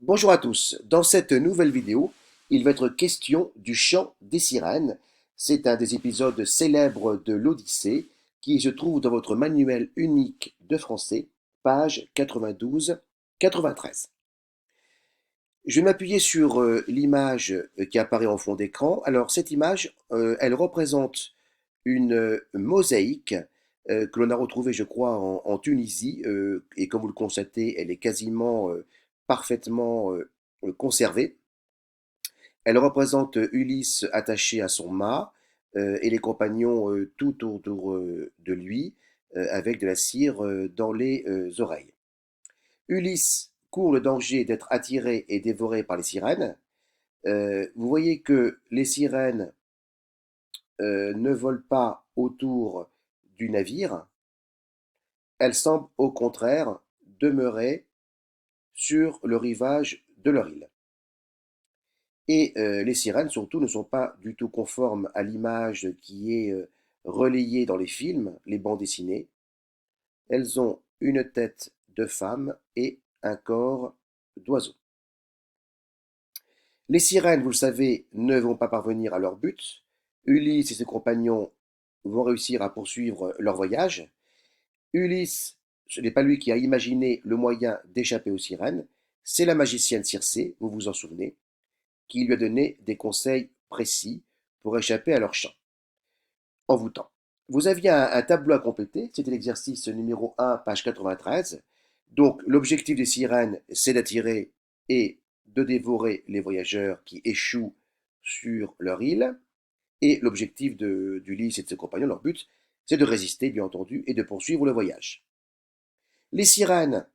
Bonjour à tous, dans cette nouvelle vidéo, il va être question du chant des sirènes. C'est un des épisodes célèbres de l'Odyssée qui se trouve dans votre manuel unique de français, page 92-93. Je vais m'appuyer sur l'image qui apparaît en fond d'écran. Alors cette image, elle représente une mosaïque que l'on a retrouvée, je crois, en Tunisie. Et comme vous le constatez, elle est quasiment parfaitement conservée. Elle représente Ulysse attaché à son mât et les compagnons tout autour de lui avec de la cire dans les oreilles. Ulysse court le danger d'être attiré et dévoré par les sirènes. Vous voyez que les sirènes ne volent pas autour du navire, elles semblent au contraire demeurer sur le rivage de leur île. Et les sirènes surtout ne sont pas du tout conformes à l'image qui est relayée dans les films, les bandes dessinées. Elles ont une tête de femme et un corps d'oiseau. Les sirènes, vous le savez, ne vont pas parvenir à leur but. Ulysse et ses compagnons vont réussir à poursuivre leur voyage. Ulysse, ce n'est pas lui qui a imaginé le moyen d'échapper aux sirènes, c'est la magicienne Circé, vous vous en souvenez, qui lui a donné des conseils précis pour échapper à leur chant. Envoûtant. Vous aviez un tableau à compléter, c'était l'exercice numéro 1, page 93. Donc l'objectif des sirènes, c'est d'attirer et de dévorer les voyageurs qui échouent sur leur île. Et l'objectif d'Ulysse et de ses compagnons, leur but, c'est de résister, bien entendu, et de poursuivre le voyage. Les sirènes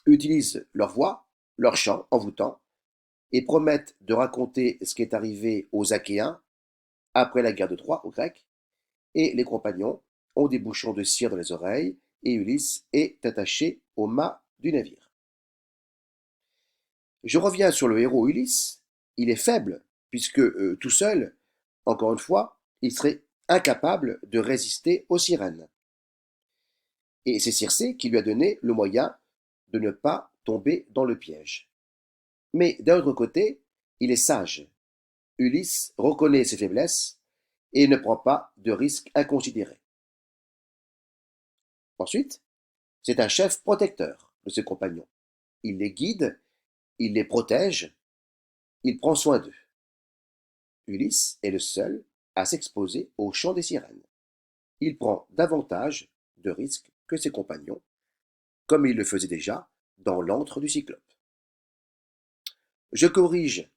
utilisent leur voix, leur chant envoûtant, et promettent de raconter ce qui est arrivé aux Achéens après la guerre de Troie aux Grecs, et les compagnons ont des bouchons de cire dans les oreilles, et Ulysse est attaché au mât du navire. Je reviens sur le héros Ulysse. Il est faible, puisque tout seul, encore une fois, il serait incapable de résister aux sirènes. Et c'est Circé qui lui a donné le moyen de ne pas tomber dans le piège. Mais d'un autre côté, il est sage. Ulysse reconnaît ses faiblesses et ne prend pas de risques inconsidérés. Ensuite, c'est un chef protecteur de ses compagnons. Il les guide, il les protège, il prend soin d'eux. Ulysse est le seul à s'exposer au chant des sirènes. Il prend davantage de risques que ses compagnons, comme il le faisait déjà dans l'antre du Cyclope. Je corrige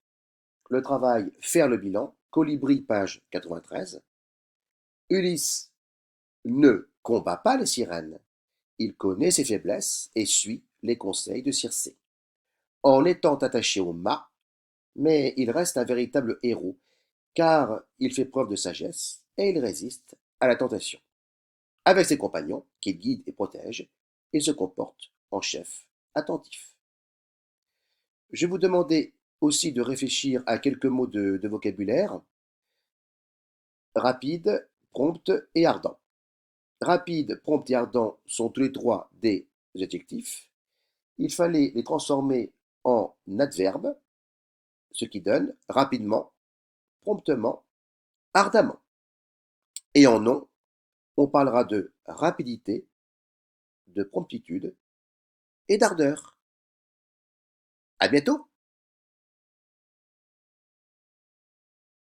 le travail faire le bilan, Colibri, page 93. Ulysse ne combat pas les sirènes. Il connaît ses faiblesses et suit les conseils de Circé. En étant attaché au mât, mais il reste un véritable héros, car il fait preuve de sagesse et il résiste à la tentation. Avec ses compagnons, qu'il guide et protège, il se comporte en chef attentif. Je vais vous demander aussi de réfléchir à quelques mots de vocabulaire. Rapide, prompt et ardent. Rapide, prompt et ardent sont tous les trois des adjectifs. Il fallait les transformer en adverbes, ce qui donne rapidement, promptement, ardemment. Et en nom, on parlera de rapidité, de promptitude et d'ardeur. À bientôt!